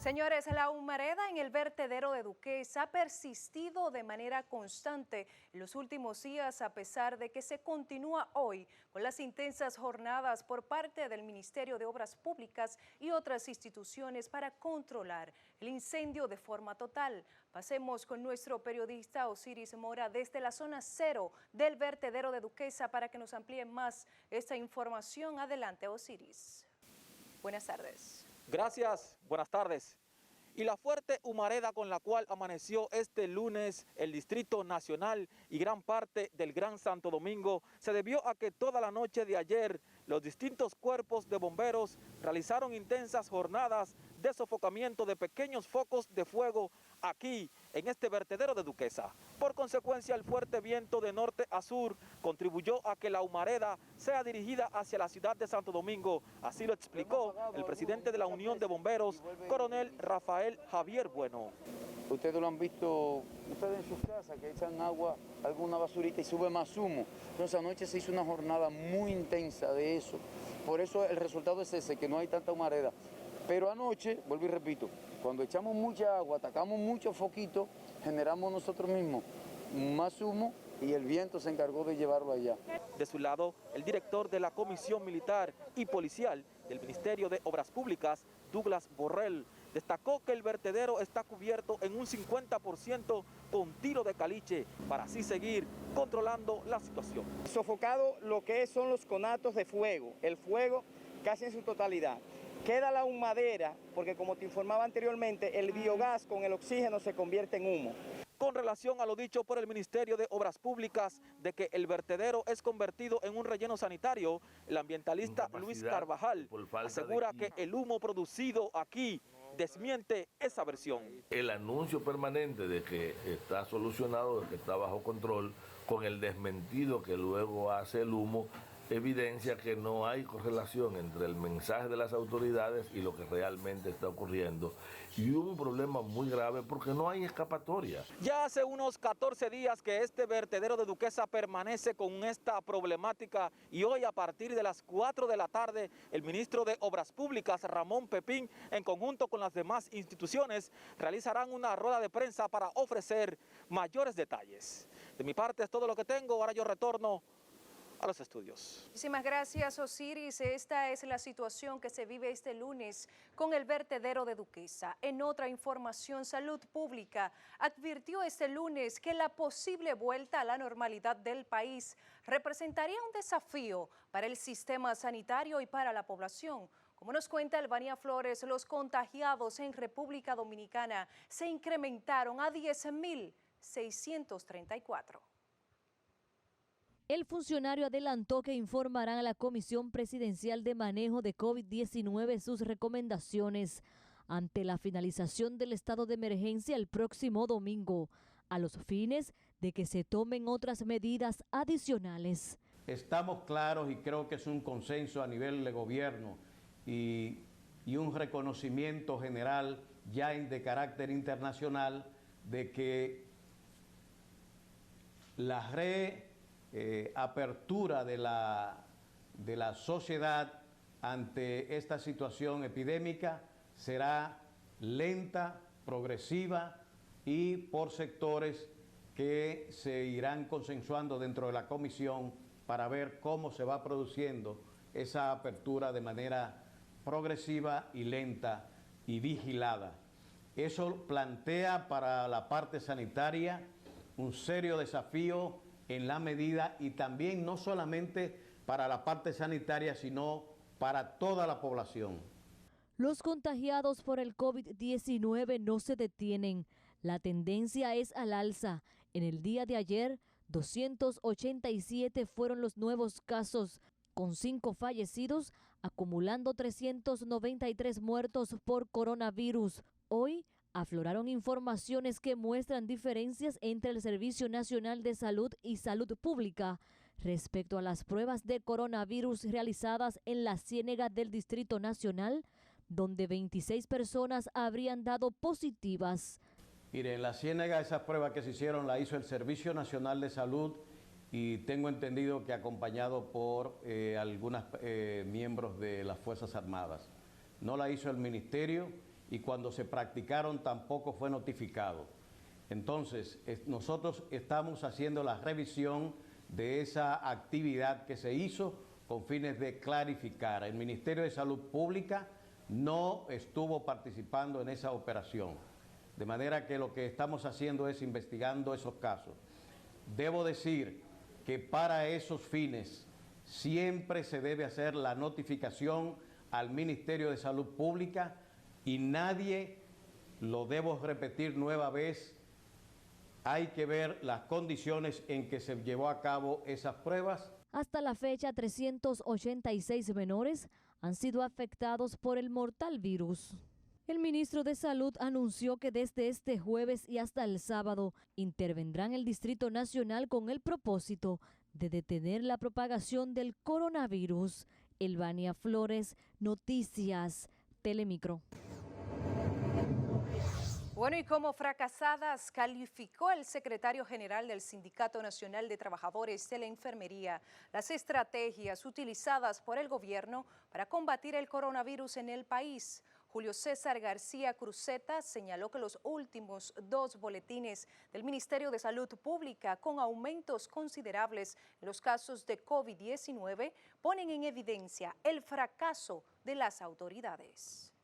Señores, la humareda en el vertedero de Duquesa ha persistido de manera constante en los últimos días, a pesar de que se continúa hoy con las intensas jornadas por parte del Ministerio de Obras Públicas y otras instituciones para controlar el incendio de forma total. Pasemos con nuestro periodista Osiris Mora desde la zona cero del vertedero de Duquesa para que nos amplíe más esta información. Adelante, Osiris. Buenas tardes. Gracias, buenas tardes. Y la fuerte humareda con la cual amaneció este lunes el Distrito Nacional y gran parte del Gran Santo Domingo se debió a que toda la noche de ayer los distintos cuerpos de bomberos realizaron intensas jornadas de sofocamiento de pequeños focos de fuego aquí en este vertedero de Duquesa. Por consecuencia, el fuerte viento de norte a sur contribuyó a que la humareda sea dirigida hacia la ciudad de Santo Domingo. Así lo explicó el presidente de la Unión de Bomberos, coronel Rafael Javier Bueno. Ustedes lo han visto, ustedes en sus casas, que echan agua, alguna basurita y sube más humo. Entonces anoche se hizo una jornada muy intensa de eso. Por eso el resultado es ese, que no hay tanta humareda. Pero anoche, vuelvo y repito, cuando echamos mucha agua, atacamos muchos foquitos, generamos nosotros mismos más humo y el viento se encargó de llevarlo allá. De su lado, el director de la Comisión Militar y Policial del Ministerio de Obras Públicas, Douglas Borrell, destacó que el vertedero está cubierto en un 50% con tiro de caliche para así seguir controlando la situación. Sofocado lo que son los conatos de fuego, el fuego casi en su totalidad. Queda la humadera, porque como te informaba anteriormente, el biogás con el oxígeno se convierte en humo. Con relación a lo dicho por el Ministerio de Obras Públicas de que el vertedero es convertido en un relleno sanitario, el ambientalista Luis Carvajal asegura que el humo producido aquí desmiente esa versión. El anuncio permanente de que está solucionado, de que está bajo control, con el desmentido que luego hace el humo, evidencia que no hay correlación entre el mensaje de las autoridades y lo que realmente está ocurriendo. Y hubo un problema muy grave porque no hay escapatoria. Ya hace unos 14 días que este vertedero de Duquesa permanece con esta problemática y hoy a partir de las 4 de la tarde el ministro de Obras Públicas, Ramón Pepín, en conjunto con las demás instituciones, realizarán una rueda de prensa para ofrecer mayores detalles. De mi parte es todo lo que tengo, ahora yo retorno a los estudios. Muchísimas gracias, Osiris. Esta es la situación que se vive este lunes con el vertedero de Duquesa. En otra información, Salud Pública advirtió este lunes que la posible vuelta a la normalidad del país representaría un desafío para el sistema sanitario y para la población. Como nos cuenta Elvania Flores, los contagiados en República Dominicana se incrementaron a 10.634. El funcionario adelantó que informarán a la Comisión Presidencial de Manejo de COVID-19 sus recomendaciones ante la finalización del estado de emergencia el próximo domingo, a los fines de que se tomen otras medidas adicionales. Estamos claros y creo que es un consenso a nivel de gobierno y un reconocimiento general ya de carácter internacional de que la apertura de la sociedad ante esta situación epidémica será lenta, progresiva y por sectores que se irán consensuando dentro de la comisión para ver cómo se va produciendo esa apertura de manera progresiva y lenta y vigilada. Eso plantea para la parte sanitaria un serio desafío en la medida y también no solamente para la parte sanitaria, sino para toda la población. Los contagiados por el COVID-19 no se detienen. La tendencia es al alza. En el día de ayer, 287 fueron los nuevos casos, con 5 fallecidos, acumulando 393 muertos por coronavirus. Hoy afloraron informaciones que muestran diferencias entre el Servicio Nacional de Salud y Salud Pública respecto a las pruebas de coronavirus realizadas en la Ciénega del Distrito Nacional, donde 26 personas habrían dado positivas. Mire, en la Ciénega esas pruebas que se hicieron la hizo el Servicio Nacional de Salud y tengo entendido que acompañado por algunos miembros de las Fuerzas Armadas. No la hizo el Ministerio y cuando se practicaron tampoco fue notificado. Entonces, nosotros estamos haciendo la revisión de esa actividad que se hizo con fines de clarificar. El Ministerio de Salud Pública no estuvo participando en esa operación, de manera que lo que estamos haciendo es investigando esos casos. Debo decir que para esos fines siempre se debe hacer la notificación al Ministerio de Salud Pública y nadie, lo debo repetir nueva vez, hay que ver las condiciones en que se llevó a cabo esas pruebas. Hasta la fecha, 386 menores han sido afectados por el mortal virus. El ministro de Salud anunció que desde este jueves y hasta el sábado intervendrá en el Distrito Nacional con el propósito de detener la propagación del coronavirus. Elvania Flores, Noticias, Telemicro. Bueno, y como fracasadas calificó el secretario general del Sindicato Nacional de Trabajadores de la Enfermería las estrategias utilizadas por el gobierno para combatir el coronavirus en el país. Julio César García Cruzeta señaló que los últimos 2 boletines del Ministerio de Salud Pública con aumentos considerables en los casos de COVID-19 ponen en evidencia el fracaso de las autoridades.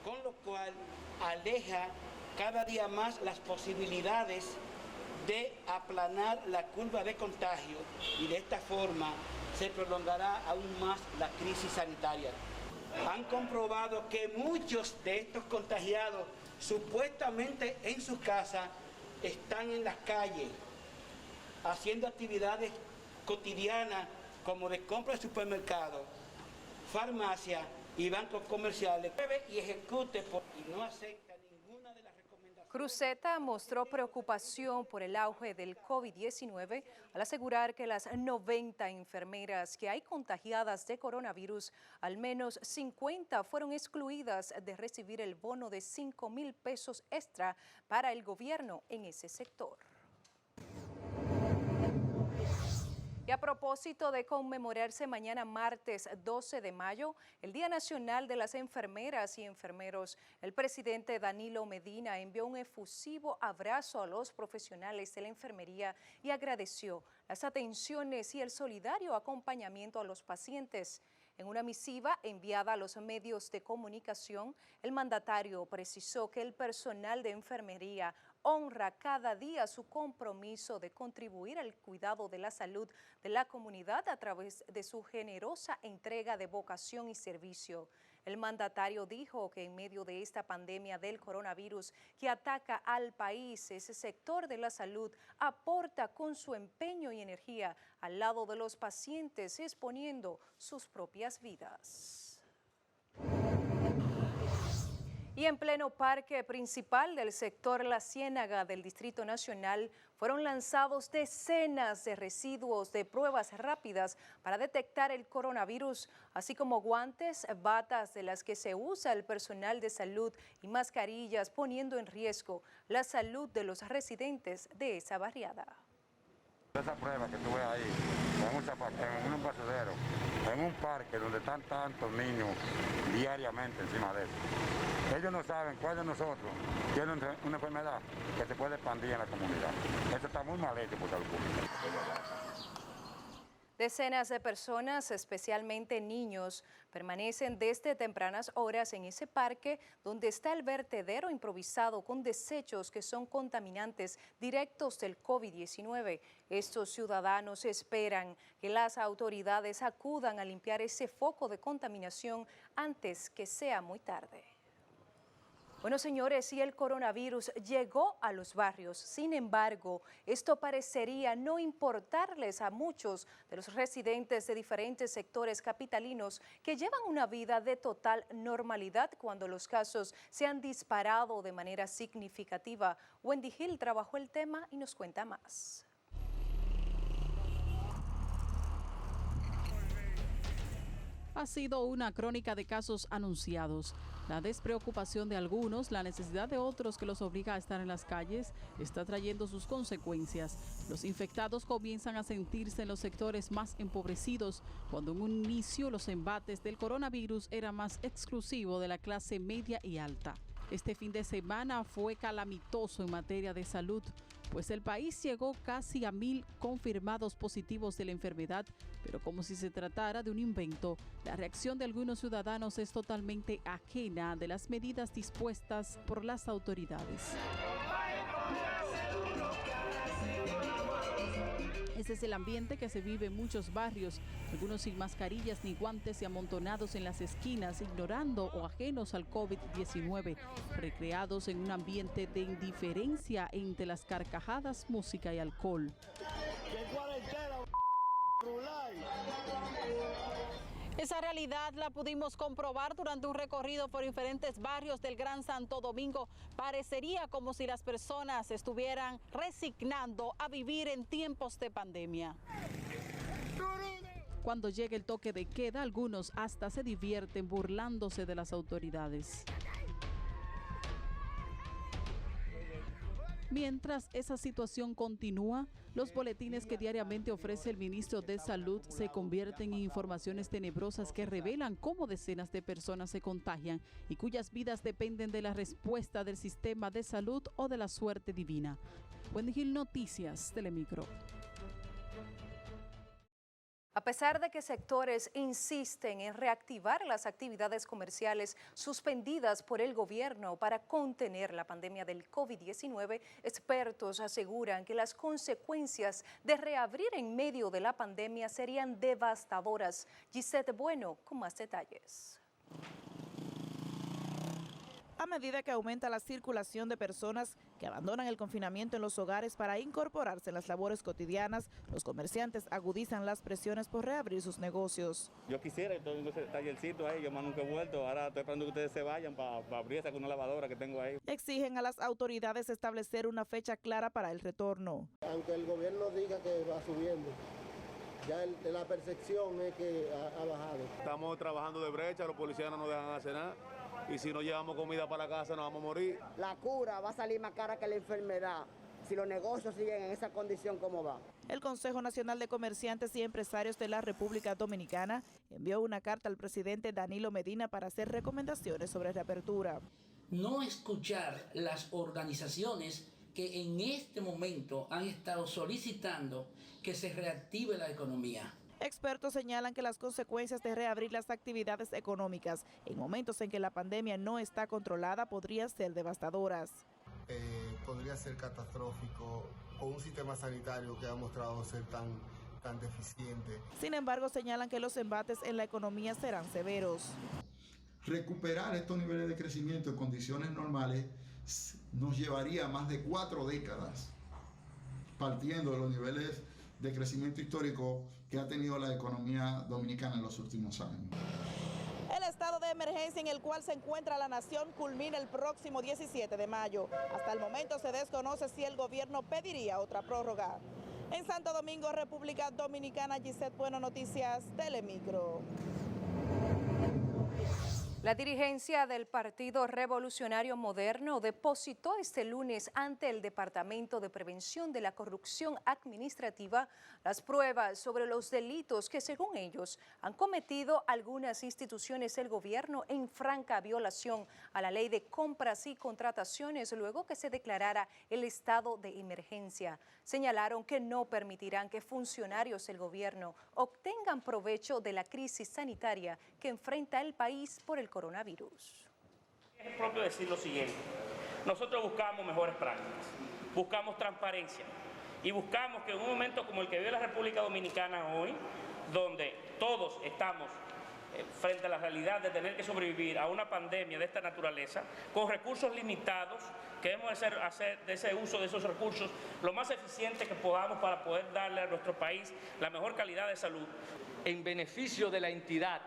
Con lo cual aleja cada día más las posibilidades de aplanar la curva de contagio y de esta forma se prolongará aún más la crisis sanitaria. Han comprobado que muchos de estos contagiados supuestamente en sus casas están en las calles haciendo actividades cotidianas como de compra de supermercados, farmacia y bancos comerciales y ejecute y no acepta ninguna de las recomendaciones. Cruzeta mostró preocupación por el auge del COVID-19 al asegurar que las 90 enfermeras que hay contagiadas de coronavirus, al menos 50 fueron excluidas de recibir el bono de 5,000 pesos extra para el gobierno en ese sector. Y a propósito de conmemorarse mañana martes 12 de mayo, el Día Nacional de las Enfermeras y Enfermeros, el presidente Danilo Medina envió un efusivo abrazo a los profesionales de la enfermería y agradeció las atenciones y el solidario acompañamiento a los pacientes. En una misiva enviada a los medios de comunicación, el mandatario precisó que el personal de enfermería honra cada día su compromiso de contribuir al cuidado de la salud de la comunidad a través de su generosa entrega de vocación y servicio. El mandatario dijo que en medio de esta pandemia del coronavirus que ataca al país, ese sector de la salud aporta con su empeño y energía al lado de los pacientes, exponiendo sus propias vidas. Y en pleno parque principal del sector La Ciénaga del Distrito Nacional fueron lanzados decenas de residuos de pruebas rápidas para detectar el coronavirus, así como guantes, batas de las que se usa el personal de salud y mascarillas, poniendo en riesgo la salud de los residentes de esa barriada. Esa prueba que tú ves ahí, en un basurero, en un parque donde están tantos niños diariamente encima de eso. Ellos no saben cuál de nosotros tiene una enfermedad que se puede expandir en la comunidad. Eso está muy mal hecho por salud pública. Decenas de personas, especialmente niños, permanecen desde tempranas horas en ese parque donde está el vertedero improvisado con desechos que son contaminantes directos del COVID-19. Estos ciudadanos esperan que las autoridades acudan a limpiar ese foco de contaminación antes que sea muy tarde. Bueno, señores, si el coronavirus llegó a los barrios, sin embargo, esto parecería no importarles a muchos de los residentes de diferentes sectores capitalinos que llevan una vida de total normalidad cuando los casos se han disparado de manera significativa. Wendy Hill trabajó el tema y nos cuenta más. Ha sido una crónica de casos anunciados, La despreocupación de algunos, la necesidad de otros que los obliga a estar en las calles, está trayendo sus consecuencias. Los infectados comienzan a sentirse en los sectores más empobrecidos, cuando en un inicio los embates del coronavirus eran más exclusivos de la clase media y alta. Este fin de semana fue calamitoso en materia de salud, pues el país llegó casi a 1.000 confirmados positivos de la enfermedad, pero como si se tratara de un invento, la reacción de algunos ciudadanos es totalmente ajena de las medidas dispuestas por las autoridades. Ese es el ambiente que se vive en muchos barrios, algunos sin mascarillas ni guantes y amontonados en las esquinas, ignorando o ajenos al COVID-19, recreados en un ambiente de indiferencia entre las carcajadas, música y alcohol. Esa realidad la pudimos comprobar durante un recorrido por diferentes barrios del Gran Santo Domingo. Parecería como si las personas estuvieran resignando a vivir en tiempos de pandemia. Cuando llega el toque de queda, algunos hasta se divierten burlándose de las autoridades. Mientras esa situación continúa, los boletines que diariamente ofrece el ministro de Salud se convierten en informaciones tenebrosas que revelan cómo decenas de personas se contagian y cuyas vidas dependen de la respuesta del sistema de salud o de la suerte divina. Wendy Gil, Noticias, Telemicro. A pesar de que sectores insisten en reactivar las actividades comerciales suspendidas por el gobierno para contener la pandemia del COVID-19, expertos aseguran que las consecuencias de reabrir en medio de la pandemia serían devastadoras. Gisette Bueno, con más detalles. A medida que aumenta la circulación de personas que abandonan el confinamiento en los hogares para incorporarse en las labores cotidianas, los comerciantes agudizan las presiones por reabrir sus negocios. Yo quisiera, todo el mundo está tallercito ahí, yo más nunca he vuelto, ahora estoy esperando que ustedes se vayan para abrir esa con una lavadora que tengo ahí. Exigen a las autoridades establecer una fecha clara para el retorno. Aunque el gobierno diga que va subiendo, ya la percepción es que ha bajado. Estamos trabajando de brecha, los policías no nos dejan hacer nada. Y si no llevamos comida para la casa nos vamos a morir. La cura va a salir más cara que la enfermedad si los negocios siguen en esa condición como va. El Consejo Nacional de Comerciantes y Empresarios de la República Dominicana envió una carta al presidente Danilo Medina para hacer recomendaciones sobre reapertura. No escuchar las organizaciones que en este momento han estado solicitando que se reactive la economía. Expertos señalan que las consecuencias de reabrir las actividades económicas en momentos en que la pandemia no está controlada podrían ser devastadoras. Podría ser catastrófico con un sistema sanitario que ha mostrado ser tan deficiente. Sin embargo, señalan que los embates en la economía serán severos. Recuperar estos niveles de crecimiento en condiciones normales nos llevaría más de 4 décadas, partiendo de los niveles de crecimiento histórico que ha tenido la economía dominicana en los últimos años. El estado de emergencia en el cual se encuentra la nación culmina el próximo 17 de mayo. Hasta el momento se desconoce si el gobierno pediría otra prórroga. En Santo Domingo, República Dominicana, Gisette Bueno, Noticias, Telemicro. La dirigencia del Partido Revolucionario Moderno depositó este lunes ante el Departamento de Prevención de la Corrupción Administrativa las pruebas sobre los delitos que, según ellos, han cometido algunas instituciones del gobierno en franca violación a la Ley de Compras y Contrataciones luego que se declarara el estado de emergencia. Señalaron que no permitirán que funcionarios del gobierno obtengan provecho de la crisis sanitaria que enfrenta el país por el coronavirus. Es propio decir lo siguiente: nosotros buscamos mejores prácticas, buscamos transparencia y buscamos que en un momento como el que vive la República Dominicana hoy, donde todos estamos frente a la realidad de tener que sobrevivir a una pandemia de esta naturaleza, con recursos limitados, queremos hacer de ese uso de esos recursos lo más eficiente que podamos para poder darle a nuestro país la mejor calidad de salud. En beneficio de la entidad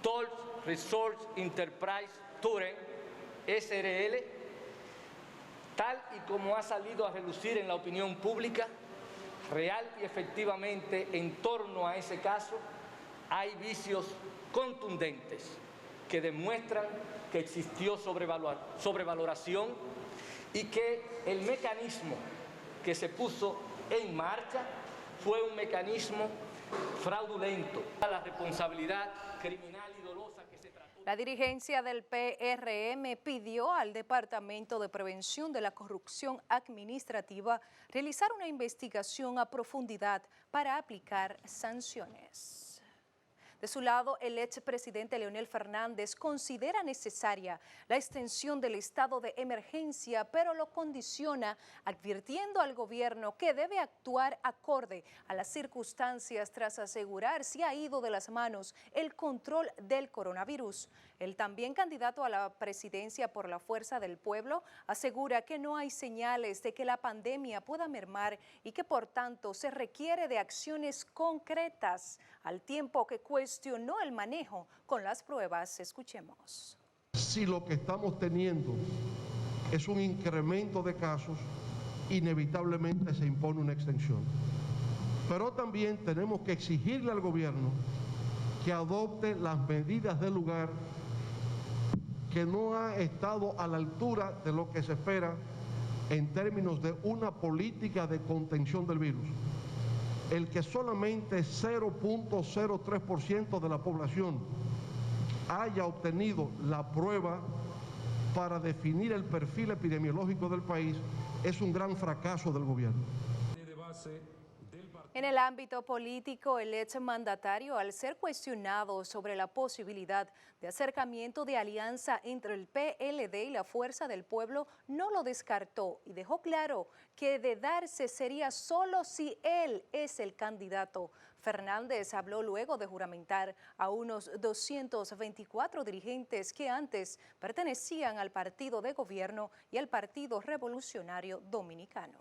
Toll Resource Enterprise Touren SRL, tal y como ha salido a relucir en la opinión pública, real y efectivamente en torno a ese caso, hay vicios contundentes que demuestran que existió sobrevaloración y que el mecanismo que se puso en marcha fue un mecanismo fraudulento. La responsabilidad criminal y dolosa que se trató. La dirigencia del PRM pidió al Departamento de Prevención de la Corrupción Administrativa realizar una investigación a profundidad para aplicar sanciones. De su lado, el expresidente Leonel Fernández considera necesaria la extensión del estado de emergencia, pero lo condiciona advirtiendo al gobierno que debe actuar acorde a las circunstancias tras asegurar si ha ido de las manos el control del coronavirus. El también candidato a la presidencia por la Fuerza del Pueblo asegura que no hay señales de que la pandemia pueda mermar y que por tanto se requiere de acciones concretas, al tiempo que cuestionó el manejo con las pruebas. Escuchemos. Si lo que estamos teniendo es un incremento de casos, inevitablemente se impone una extensión. Pero también tenemos que exigirle al gobierno que adopte las medidas del lugar, que no ha estado a la altura de lo que se espera en términos de una política de contención del virus. El que solamente 0.03% de la población haya obtenido la prueba para definir el perfil epidemiológico del país es un gran fracaso del gobierno. En el ámbito político, el exmandatario, al ser cuestionado sobre la posibilidad de acercamiento de alianza entre el PLD y la Fuerza del Pueblo, no lo descartó y dejó claro que de darse sería solo si él es el candidato. Fernández habló luego de juramentar a unos 224 dirigentes que antes pertenecían al partido de gobierno y al Partido Revolucionario Dominicano.